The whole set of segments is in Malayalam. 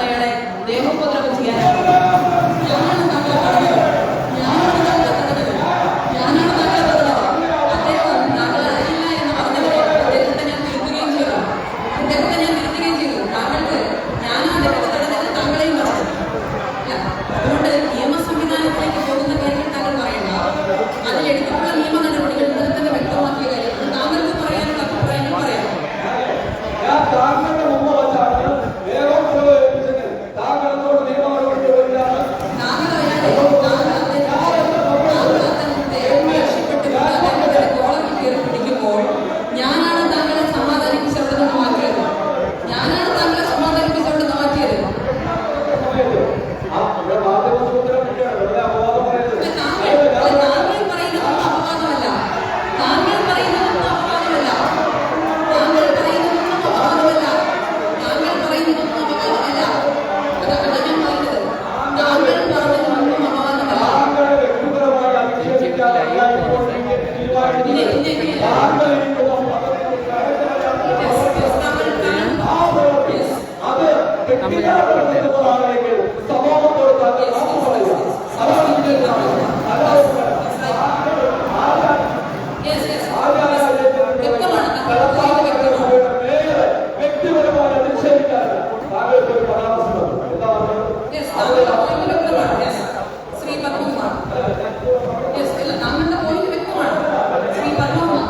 അയാളെ ദേഹോപദ്രവം ചെയ്യാനാണ്. ഞാനാണ് താങ്കളെ തടഞ്ഞത്, ഞാനാണ് താങ്കളെ തടഞ്ഞത്, ഞാനാണ് താങ്കളെ തടഞ്ഞത്. അദ്ദേഹം താങ്കൾ അറിയില്ല എന്ന് പറഞ്ഞതിന് അദ്ദേഹത്തെ ഞാൻ തിരുത്തുകയും ചെയ്തു. താങ്കൾക്ക് ഞാനാണ് അദ്ദേഹത്തെ തടഞ്ഞത്, താങ്കളെയും തടഞ്ഞു. അതുകൊണ്ട് നിയമ സംവിധാനത്തിലേക്ക് പോകുന്ന കാര്യങ്ങൾ താങ്കൾ പറയണ്ട. അതിലെടുത്തിട്ടുള്ള നിയമ നടപടികൾ ഇന്നലെ തന്നെ വ്യക്തമാക്കിയ കാര്യങ്ങൾ താങ്കൾക്ക് പറയാനുള്ള അഭിപ്രായങ്ങൾ പറയാം. ഞാനാണ് താങ്കളെ സമാധാനിപ്പിച്ചവിടെ നിന്ന് മാറ്റിയത്, ഞാനാണ് താങ്കളെ സമാധാനിപ്പിച്ചവിടെ നിന്ന് മാറ്റിയത്. താങ്കൾ പറയുന്നതൊന്നും അപവാദമല്ല, താങ്കൾ പറയുന്നതൊന്നും അപവാദമല്ല, താങ്കൾ പറയുന്നതൊന്നും അപവാദമല്ല, താങ്കൾ പറയുന്നതൊന്നും അപവാദമല്ല. അതാണ് ഞാൻ പറയുന്നത്. താങ്കൾ പറഞ്ഞതൊന്നും അപവാദമല്ല. ശ്രീ പത്മകുമാർ, താങ്കളുടെ പോയിന്റ് വ്യക്തമാണ്. ശ്രീ പത്മകുമാർ,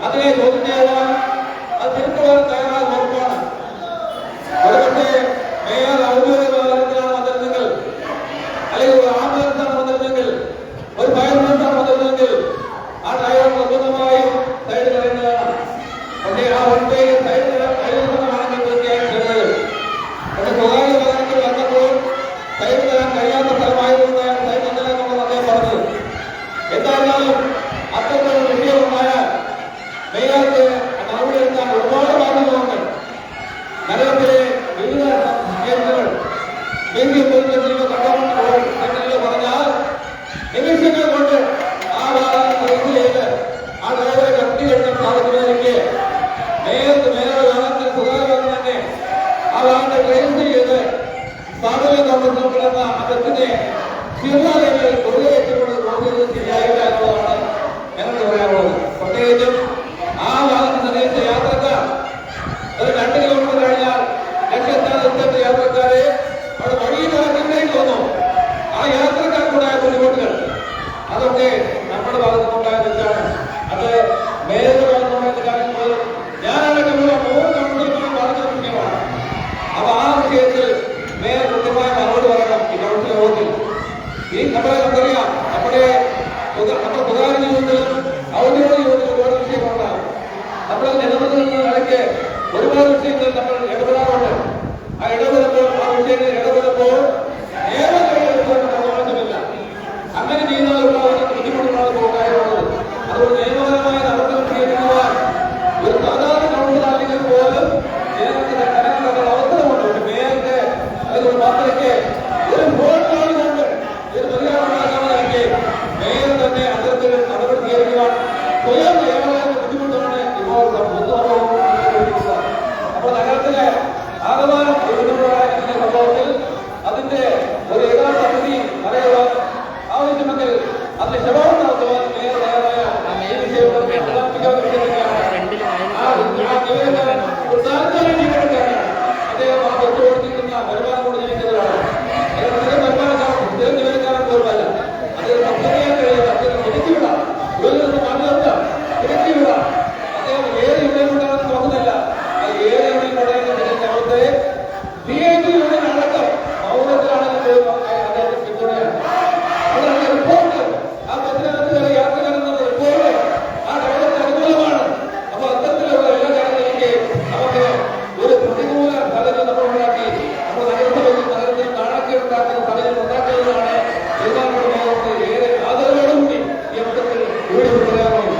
അതിനെ ചോദ്യം ചെയ്യാൻ അത് തിരുത്തുവാൻ തയ്യാറായ ഉറപ്പാണ്. അതുകൊണ്ട് മേയർ ഔദ്യോഗിക വാഹനത്തിലാണ് വന്നിരുന്നെങ്കിൽ, അല്ലെങ്കിൽ ഒരു ആംബുലൻസാണ് വന്നിരുന്നെങ്കിൽ, ഒരു ഫയർ ബ്രിഗേഡാണ് വന്നിരുന്നെങ്കിൽ ആ ഡ്രൈവർ നിർബന്ധമായും സൈഡ് പറയുന്നതാണ്. പക്ഷേ ആ വണ്ടിയിൽ സൈഡ് ആണെങ്കിൽ തീർച്ചയായും ചെന്നത്. പക്ഷെ സ്വകാര്യ വാഹനത്തിൽ വന്നപ്പോൾ സൈഡ് തരാൻ കഴിയാത്ത സ്ഥലമായതുകൊണ്ട് സൈഡ് തന്നില്ലെന്നാണ് അദ്ദേഹം പറഞ്ഞത്. എന്തായാലും അത്തരത്തിലുള്ള വിഷയമുണ്ടായാൽ മേയർക്ക് മറുപടി എടുക്കാൻ ഒരുപാട് ബാധ്യതകളുണ്ട്. നഗരത്തിലെ വിവിധ കേന്ദ്രങ്ങൾ പറഞ്ഞാൽ നിമിഷങ്ങൾ കൊണ്ട് ആ വാഹനം റേസ് ചെയ്ത് ആ ഡ്രൈവറെ കത്തി കഴിഞ്ഞാൽ സാധിക്കുന്നതിലേക്ക് മേയറുടെ വാഹനത്തിന് സ്വകാര്യ വാഹനം തന്നെ ആ വാഹനത്തെ റേസ് ചെയ്ത് സ്ഥാപനം താമസിക്കുന്ന ആ വ്യക്തിനെ ശിവനാലയങ്ങളിൽ കൊണ്ടുവച്ചുകൊണ്ട് നോക്കുന്നത് ശരിയായില്ല എന്നുള്ളതാണ് ഞങ്ങൾക്ക് പറയാനുള്ളത്. പ്രത്യേകിച്ചും ആ വാഹനം നയിച്ച യാത്രക്കാർ ഒരു 2 കിലോമീറ്റർ കഴിഞ്ഞാൽ ലക്ഷ്യസ്ഥാനത്തെ യാത്രക്കാരെ അവിടെ വഴിയിൽ ഇറങ്ങേണ്ടി വന്നു. ആ യാത്രക്കാർക്കുണ്ടായ ബുദ്ധിമുട്ടുകൾ അതൊക്കെ നമ്മുടെ ഭാഗത്തുനിന്നുണ്ടായ തെറ്റാണ്. അത് മേയറുടെ ഭാഗത്തുണ്ടായ കാര്യങ്ങൾ ഞാനടക്കമുള്ള 3 കൗൺസിലർമാരും പറഞ്ഞ വിഷയമാണ്. അപ്പൊ ആ വിഷയത്തിൽ മേയർ കൃത്യമായ മറുപടി പറയണം. ഈ കൗൺസിൽ യോഗത്തിൽ ഈ നമ്മളെ നമുക്കറിയാം നമ്മുടെ സ്വകാര്യ ജീവിതത്തിലും ഔദ്യോഗിക ജീവിതത്തിലും ഒരുപാട് വിഷയങ്ങളുണ്ടാകും. നമ്മുടെ ജനപ്രതിനിധികളുടെ നിലയ്ക്ക് ഒരുപാട് വിഷയങ്ങളിൽ നമ്മൾ ഇടപെടാറുണ്ട്. ആ ഇടപെടുമ്പോൾ ആ വിഷയങ്ങളിൽ ഇടപെടുമ്പോൾ നിയമമില്ല. അങ്ങനെ ചെയ്യുന്നതിലുള്ള ബുദ്ധിമുട്ടുകളാണ് ഉണ്ടായിട്ടുള്ളത്. അതുകൊണ്ട് നിയമപരമായ നടപടികൾ സ്വീകരിക്കുവാൻ ഒരു സാധാരണ കൗൺസിലാണെങ്കിൽ പോലും ജനങ്ങൾക്ക് കരാറുള്ള അവസരമുണ്ട്. ഒരു മേയർക്ക് അല്ലെങ്കിൽ ഒരു മന്ത്രിക്ക് ഒരു ഫോൺ കൊണ്ട് ഒരു പരിഹാരമുണ്ടാക്കാമെങ്കിൽ മേയർ തന്നെ അത്തരത്തിൽ നടപടി സ്വീകരിക്കുവാൻ സ്വയം നിയമപരമായ ബുദ്ധിമുട്ടാണ് ഇപ്പോൾ പൊതുസമൂഹം. അപ്പോൾ നഗരത്തിലെ ആകമാനം ഇതിന്റെ സംഭവത്തിൽ അതിന്റെ ഒരു യഥാർത്ഥ സ്ഥിതി അറിയുവാൻ ആവശ്യമെങ്കിൽ അതിന്റെ ശവം നടത്തുവാൻ മേയർ തയ്യാറായ ഒരു താൽക്കാലിക ജീവനക്കാരനാണ് അദ്ദേഹം. ആ ബസ് ഓടിച്ചിരിക്കുന്ന വരുമാനം കൊണ്ട് ജീവിക്കുന്നതാണ്. സ്ഥിരം ജീവനക്കാരൻ പോലുമല്ല. അദ്ദേഹം സംസാരിക്കാൻ കഴിയില്ല. അദ്ദേഹം തിരിച്ചുവിടാം, ജോലിയിൽ നിന്ന് മാറ്റി നിർത്താം, തിരിച്ചുവിടാം. അദ്ദേഹം ഏത് യൂണിയൻ ഉണ്ടാകുന്ന നോക്കുന്നില്ല. ആ ഏത് യൂണിയൻ പറയുന്ന അവിടുത്തെ PIT യൂണിയൻ അടക്കം മൗനത്തിലാണെങ്കിൽ അദ്ദേഹം പിന്തുണയാണ്. അതാണ് റിപ്പോർട്ട്. ആ ബസ്സിനകത്ത് ചില യാത്രക്കാരെന്ന റിപ്പോർട്ട് ആ ഡ്രൈവർക്ക് അനുകൂലമാണ്. അപ്പൊ അത്തരത്തിലുള്ള എല്ലാ കാര്യങ്ങളിലേക്ക് നമുക്ക് ഒരു പ്രതികൂല സാഹചര്യം നമ്മൾ ഉണ്ടാക്കി നമ്മൾ നഗരത്തിൽ നാണക്കേട് ഉണ്ടാക്കുന്ന സാഹചര്യം ഉണ്ടാക്കുന്നതാണ് ബഹുമാനപ്പെട്ട ഏറെ ആദരവോടുകൂടി ഈ അവസരത്തിൽ പറയാറുള്ളത്.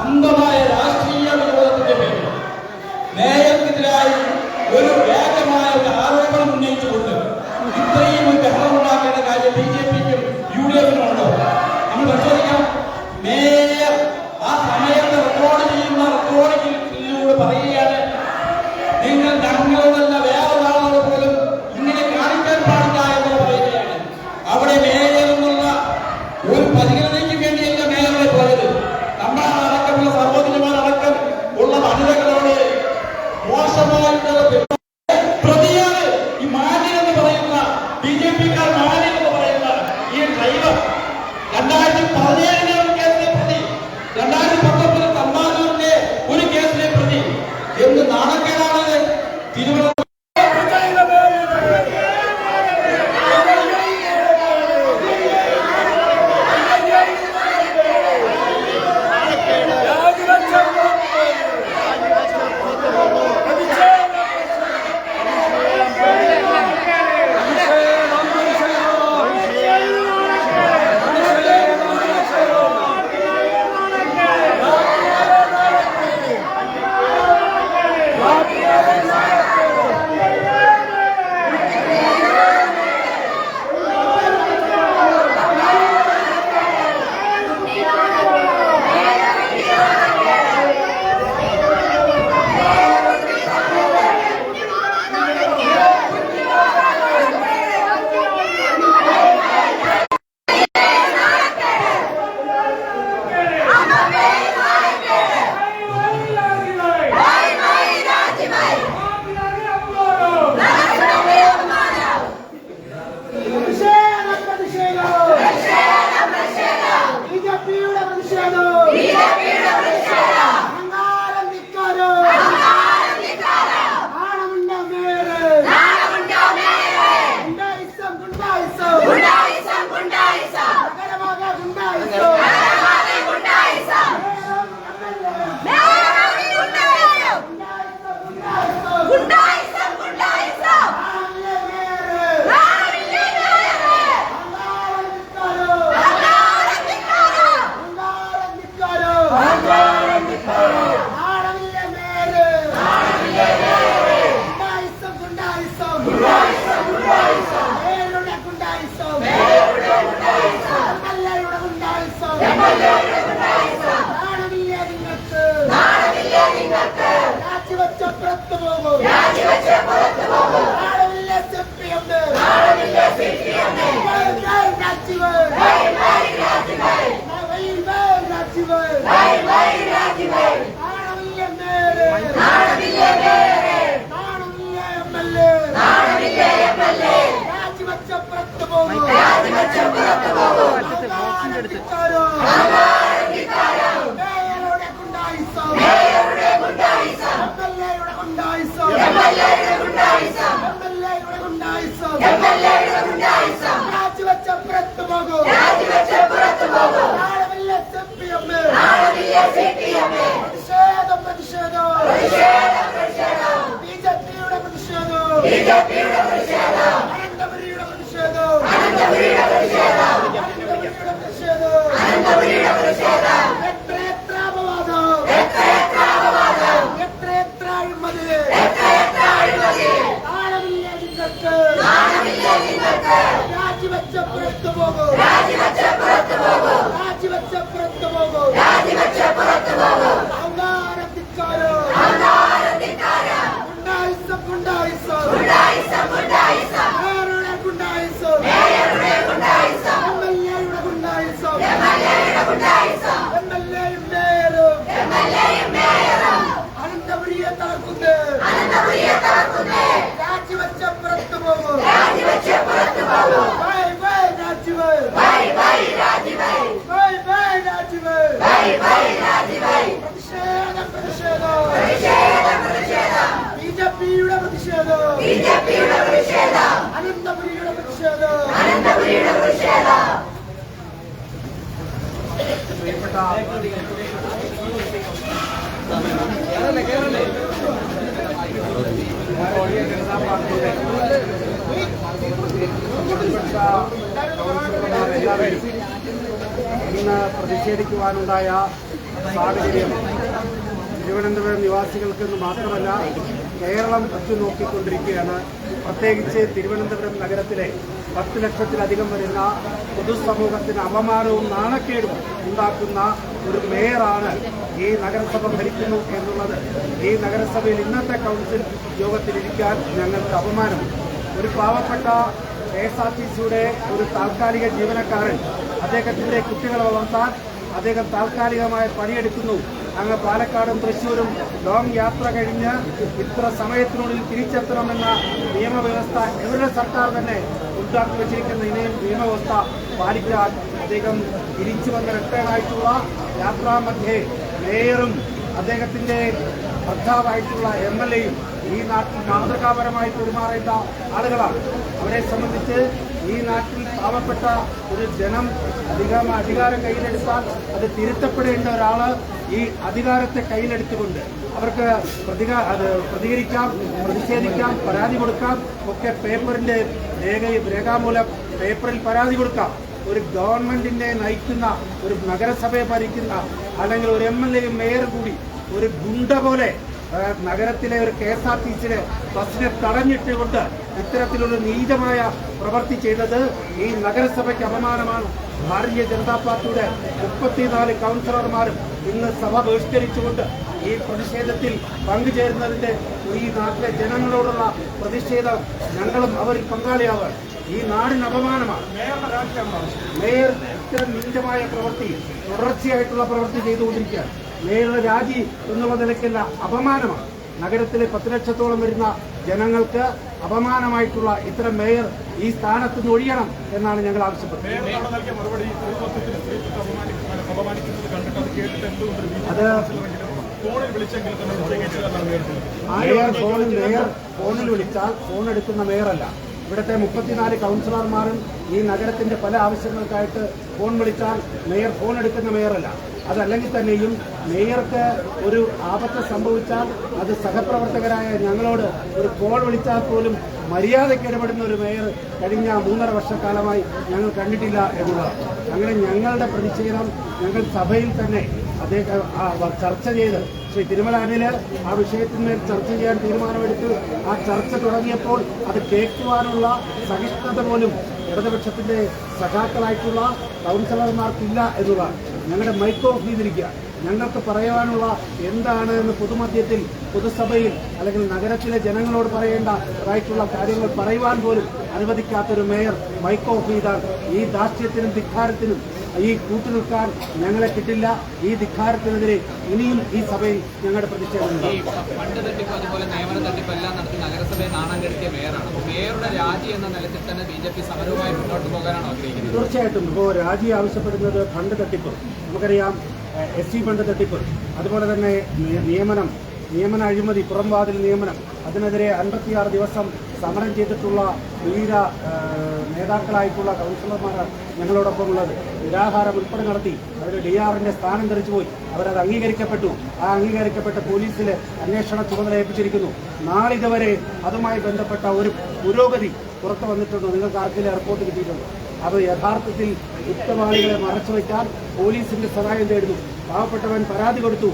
അന്ധമായ രാഷ്ട്രീയ വിരോധത്തിന്റെ പേരിൽ മേയർക്കെതിരായി ഒരു വ്യാജമായ ഒരു ആരോപണം ഉന്നയിച്ചുകൊണ്ട് ഇത്രയും ഒരു ബഹളമുണ്ടാക്കേണ്ട കാര്യം BJPക്കും UDFനും ഉണ്ടോ? നമ്മൾ പരിശോധിക്കാം. മേയർ ആ സമയത്ത് റെക്കോർഡ് ചെയ്യുന്ന റെക്കോർഡിങ്ങിലൂടെ പറയുകയാണ്, നിങ്ങൾ ഞങ്ങളോടല്ല വേറൊരാളോട് പോലും ഇങ്ങനെ കാണിക്കാൻ പാടില്ല എന്ന് പറയുകയാണ്. അവിടെ മേയർ എന്നുള്ള ഒരു പരിഗണനയ്ക്ക് വേണ്ടിയല്ല മേയറെ പോയത്. നമ്മളടക്കമുള്ള സഹോദരിമാരടക്കം ഉള്ള വനിതകളോട് മോശമായിട്ടുള്ള പ്രതിയാണ് ഈ മാന്യൻ എന്ന് പറയുന്ന BJPക്കാർ. മാന്യൻ എന്ന് പറയുന്ന ഈ ഡ്രൈവർ 2017 ഒരു കേസിലെ പ്രതി, 2019 തമ്പാനൂരിന്റെ ഒരു കേസിലെ പ്രതി. എന്ത് നാണക്കേടാണ് തിരുവനന്തപുരം. ഇന്ന് പ്രതിഷേധിക്കുവാനുണ്ടായ സാഹചര്യം തിരുവനന്തപുരം നിവാസികൾക്കെന്ന് മാത്രമല്ല കേരളം ഉറ്റുനോക്കിക്കൊണ്ടിരിക്കുകയാണ്. പ്രത്യേകിച്ച് തിരുവനന്തപുരം നഗരത്തിലെ 10 ലക്ഷത്തിലധികം വരുന്ന പൊതുസമൂഹത്തിന് അപമാനവും നാണക്കേടും ഉണ്ടാക്കുന്ന ഒരു മേയറാണ് ഈ നഗരസഭ ഭരിക്കുന്നു എന്നുള്ളത്. ഈ നഗരസഭയിൽ ഇന്നത്തെ കൗൺസിൽ യോഗത്തിലിരിക്കാൻ ഞങ്ങൾക്ക് അപമാനമുണ്ട്. ഒരു പാവപ്പെട്ട KSRTCയുടെ ഒരു താൽക്കാലിക ജീവനക്കാരൻ അദ്ദേഹത്തിന്റെ കുട്ടികളെ വളർത്താൻ അദ്ദേഹം താൽക്കാലികമായി പണിയെടുക്കുന്നു. അങ്ങ് പാലക്കാടും തൃശ്ശൂരും ലോങ് യാത്ര കഴിഞ്ഞ് ഇത്ര സമയത്തിനുള്ളിൽ തിരിച്ചെത്തണമെന്ന നിയമവ്യവസ്ഥ ഇവരുടെ സർക്കാർ തന്നെ ഉണ്ടാക്കി വെച്ചിരിക്കുന്ന നിയമവ്യവസ്ഥ പാലിക്കാൻ അദ്ദേഹം തിരിച്ചു വന്ന റിട്ടേണായിട്ടുള്ള യാത്രാമധ്യേ മേയറും അദ്ദേഹത്തിന്റെ ഭർത്താവായിട്ടുള്ള MLAയും ഈ നാട്ടിൽ മാതൃകാപരമായി പെരുമാറേണ്ട ആളുകളാണ്. അവരെ സംബന്ധിച്ച് ഈ നാട്ടിൽ പാവപ്പെട്ട ഒരു ജനം അധികാരം കയ്യിലെടുത്താൽ അത് തിരുത്തപ്പെടേണ്ട ഒരാള് ഈ അധികാരത്തെ കയ്യിലെടുത്തുകൊണ്ട് അവർക്ക് പ്രതികരിക്കാം, പ്രതിഷേധിക്കാം, പരാതി കൊടുക്കാം, ഒക്കെ പേപ്പറിന്റെ രേഖാമൂലം പേപ്പറിൽ പരാതി കൊടുക്കാം. ഒരു ഗവൺമെന്റിനെ നയിക്കുന്ന ഒരു നഗരസഭയെ ഭരിക്കുന്ന അല്ലെങ്കിൽ ഒരു MLAയും മേയർ കൂടി ഒരു ഗുണ്ട പോലെ നഗരത്തിലെ ഒരു KSRTCയിലെ ബസ്സിനെ തടഞ്ഞിട്ടുകൊണ്ട് ഇത്തരത്തിലുള്ള നീചമായ പ്രവൃത്തി ചെയ്തത് ഈ നഗരസഭയ്ക്ക് അപമാനമാണ്. ഭാരതീയ ജനതാ പാർട്ടിയുടെ 34 കൗൺസിലർമാരും ഇന്ന് സഭ ബഹിഷ്കരിച്ചുകൊണ്ട് ഈ പ്രതിഷേധത്തിൽ പങ്കുചേരുന്നതിന്റെ ഈ നാട്ടിലെ ജനങ്ങളോടുള്ള പ്രതിഷേധം ഞങ്ങളും അവരിൽ പങ്കാളിയാവാൻ ഈ നാടിന് അപമാനമാണ്. മേയർ ഇത്തരം നീചമായ പ്രവൃത്തി തുടർച്ചയായിട്ടുള്ള പ്രവൃത്തി ചെയ്തുകൊണ്ടിരിക്കുകയാണ്. മേയറുടെ രാജി എന്നുള്ള നിലയ്ക്കല്ല, അപമാനമാണ്. നഗരത്തിലെ 10 ലക്ഷത്തോളം വരുന്ന ജനങ്ങൾക്ക് അപമാനമായിട്ടുള്ള ഇത്തരം മേയർ ഈ സ്ഥാനത്ത് നിന്ന് ഒഴിയണം എന്നാണ് ഞങ്ങൾ ആവശ്യപ്പെട്ടത്. അത് മേയർ ഫോണിൽ വിളിച്ചാൽ ഫോൺ എടുക്കുന്ന മേയറല്ല. ഇവിടുത്തെ 34 കൗൺസിലർമാരും ഈ നഗരത്തിന്റെ പല ആവശ്യങ്ങൾക്കായിട്ട് ഫോൺ വിളിച്ചാൽ മേയർ ഫോൺ എടുക്കുന്ന മേയറല്ല. അതല്ലെങ്കിൽ തന്നെയും മേയർക്ക് ഒരു ആപത്ത് സംഭവിച്ചാൽ അത് സഹപ്രവർത്തകരായ ഞങ്ങളോട് ഒരു കോൾ വിളിച്ചാൽ പോലും മര്യാദയ്ക്ക് ഇടപെടുന്ന ഒരു മേയർ കഴിഞ്ഞ 3.5 വർഷക്കാലമായി ഞങ്ങൾ കണ്ടിട്ടില്ല എന്നുള്ളതാണ്. അങ്ങനെ ഞങ്ങളുടെ പ്രതിഷേധം ഞങ്ങൾ സഭയിൽ തന്നെ അദ്ദേഹം ചർച്ച ചെയ്ത് ശ്രീ തിരുമല അനില് ആ വിഷയത്തിന്മേൽ ചർച്ച ചെയ്യാൻ തീരുമാനമെടുത്ത് ആ ചർച്ച തുടങ്ങിയപ്പോൾ അത് കേൾക്കുവാനുള്ള സഹിഷ്ണുത പോലും ഇടതുപക്ഷത്തിന്റെ സഖാക്കളായിട്ടുള്ള കൗൺസിലർമാർക്കില്ല എന്നുള്ളതാണ്. ഞങ്ങളുടെ മൈക്ക് ഓഫ് ചെയ്തിരിക്കുക. ഞങ്ങൾക്ക് പറയാനുള്ള എന്താണ് എന്ന് പൊതുമധ്യത്തിൽ പൊതുസഭയിൽ അല്ലെങ്കിൽ നഗരത്തിലെ ജനങ്ങളോട് പറയേണ്ടതായിട്ടുള്ള കാര്യങ്ങൾ പറയുവാൻ പോലും അനുവദിക്കാത്തൊരു മേയർ മൈക്ക് ഓഫ് ചെയ്താൽ ഈ ധാർഷ്ട്യത്തിനും ധിക്കാരത്തിനും ഈ കൂട്ടുനിൽക്കാൻ ഞങ്ങളെ കിട്ടില്ല. ഈ ധിക്കാരത്തിനെതിരെ ഇനിയും ഈ സഭയിൽ ഞങ്ങളുടെ പ്രതിഷേധം. ഫണ്ട് തട്ടിപ്പ് അതുപോലെ നിയമന തട്ടിപ്പ് എല്ലാം നടത്തി നഗരസഭയെ നാണം കെടുത്തിയ മേയറാണ്. മേയറുടെ രാജി എന്ന നിലത്തിൽ തന്നെ BJP സമരവുമായി മുന്നോട്ട് പോകാനാണ് ആഗ്രഹിക്കുന്നത്. തീർച്ചയായിട്ടും ഇപ്പോൾ രാജി ആവശ്യപ്പെടുന്നത് ഫണ്ട് തട്ടിപ്പ്, നമുക്കറിയാം SC ഫണ്ട് തട്ടിപ്പ്, അതുപോലെ തന്നെ നിയമനം നിയമന അഴിമതി, പുറംവാതിൽ നിയമനം, അതിനെതിരെ 56 ദിവസം സമരം ചെയ്തിട്ടുള്ള ധീര നേതാക്കളായിട്ടുള്ള കൗൺസിലർമാരാണ് ഞങ്ങളോടൊപ്പം ഉള്ളത്. നിരാഹാരം ഉൾപ്പെടെ നടത്തി അവർ DR-ന്റെ സ്ഥാനം തെറിച്ചു പോയി. അവരത് അംഗീകരിക്കപ്പെട്ടു. ആ അംഗീകരിക്കപ്പെട്ട പോലീസിൽ അന്വേഷണ ചുമതല ഏൽപ്പിച്ചിരിക്കുന്നു. നാളിതുവരെ അതുമായി ബന്ധപ്പെട്ട ഒരു പുരോഗതി പുറത്തു വന്നിട്ടുണ്ടോ? നിങ്ങൾക്ക് ആർക്കെങ്കിലും റിപ്പോർട്ട് കിട്ടിയിട്ടുണ്ടോ? അത് യഥാർത്ഥത്തിൽ കുറ്റവാളികളെ മറച്ചുവെക്കാൻ പോലീസിന്റെ സഹായം തേടുന്നു. പാവപ്പെട്ടവൻ പരാതി കൊടുത്തു,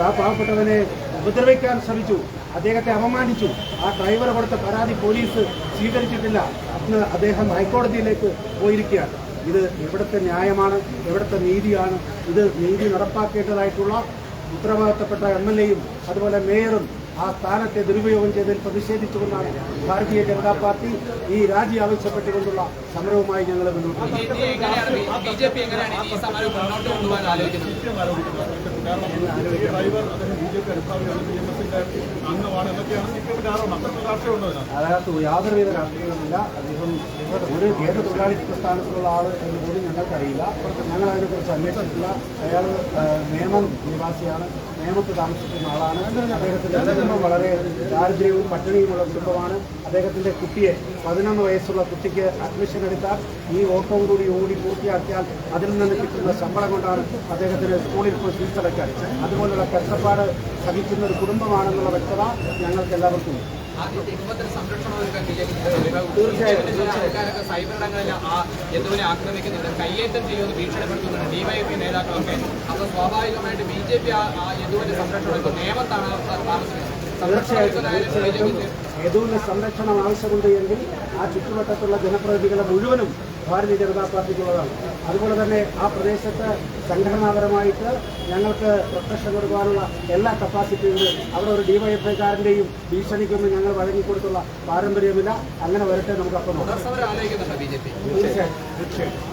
ആ പാവപ്പെട്ടവനെ ഉപദ്രവിക്കാൻ ശ്രമിച്ചു, അദ്ദേഹത്തെ അപമാനിച്ചു. ആ ഡ്രൈവർ കൊടുത്ത പരാതി പോലീസ് സ്വീകരിച്ചിട്ടില്ല. അന്ന് അദ്ദേഹം ഹൈക്കോടതിയിലേക്ക് പോയിരിക്കുകയാണ്. ഇത് എവിടുത്തെ ന്യായമാണ്? എവിടുത്തെ നീതിയാണ്? ഇത് നീതി നടപ്പാക്കേണ്ടതായിട്ടുള്ള ഉത്തരവാദിത്തപ്പെട്ട MLA-യും അതുപോലെ മേയറും ആ സ്ഥാനത്തെ ദുരുപയോഗം ചെയ്തതിൽ പ്രതിഷേധിച്ചുകൊണ്ടാണ് ഭാരതീയ ജനതാ പാർട്ടി ഈ രാജി ആവശ്യപ്പെട്ടുകൊണ്ടുള്ള സമരവുമായി ഞങ്ങൾ മുന്നോട്ട് ബിജെപി എങ്ങനെയാണ് ഈ സമരം മുന്നോട്ട് കൊണ്ടുപോകാൻ ആലോചിക്കുന്നത്? അതിനകത്ത് യാതൊരുവിധ രാഷ്ട്രീയവുമില്ല. അദ്ദേഹം ഏത് തൊഴിലാളി പ്രസ്ഥാനത്തിലുള്ള ആൾ എന്ന് പോലും ഞങ്ങൾക്കറിയില്ല. ഞങ്ങൾ അതിനെക്കുറിച്ച് അന്വേഷിച്ചിട്ടില്ല. അയാൾ നേമം നിവാസിയാണ്, നേമത്ത് താമസിക്കുന്ന ആളാണ്. അദ്ദേഹത്തിൻ്റെ കുടുംബം വളരെ ദാരിദ്ര്യവും പട്ടിണിയുമുള്ള കുടുംബമാണ്. അദ്ദേഹത്തിൻ്റെ കുട്ടിയെ 11 വയസ്സുള്ള കുട്ടിക്ക് അഡ്മിഷൻ എടുത്താൽ ഈ ഓട്ടവും കൂടി ഓടി പൂർത്തിയാക്കിയാൽ അതിൽ നിന്ന് കിട്ടുന്ന ശമ്പളം കൊണ്ടാണ് അദ്ദേഹത്തിന് സ്കൂളിൽ പോയി ഫീസ് അടയ്ക്കാൻ. അതുപോലുള്ള കഷ്ടപ്പാട് സഹിക്കുന്ന ഒരു കുടുംബമാണെന്നുള്ള വ്യക്തത ഞങ്ങൾക്ക് എല്ലാവർക്കും തീർച്ചയായിട്ടും സൈബറിടങ്ങളിൽ യദുവിനെ ആക്രമിക്കുന്നുണ്ട്, കയ്യേറ്റം ചെയ്യുമെന്ന് ഭീഷണിപ്പെടുത്തുന്നുണ്ട് DYFI നേതാക്കളൊക്കെ. അപ്പോൾ സ്വാഭാവികമായിട്ട് BJP യദുവിന്റെ സംരക്ഷണം നിയമത്താണ് താമസിക്കുന്നത്. തീർച്ചയായിട്ടും യദുവിന്റെ സംരക്ഷണം ആവശ്യമുണ്ട് എങ്കിൽ ആ ചുറ്റുവട്ടത്തുള്ള ജനപ്രതിനിധികളെ മുഴുവനും ഭാരതീയ ജനതാ പാർട്ടിക്കുള്ളതാണ്. അതുപോലെ തന്നെ ആ പ്രദേശത്ത് സംഘടനാപരമായിട്ട് ഞങ്ങൾക്ക് പ്രൊട്ടക്ഷൻ കൊടുക്കാനുള്ള എല്ലാ കപ്പാസിറ്റിയുണ്ട്. അവിടെ ഒരു DYFI-കാരൻ്റെയും ഭീഷണിക്കൊന്നും ഞങ്ങൾ വഴങ്ങിക്കൊടുത്തുള്ള പാരമ്പര്യമില്ല. അങ്ങനെ വരട്ടെ, നമുക്കപ്പം തീർച്ചയായിട്ടും തീർച്ചയായിട്ടും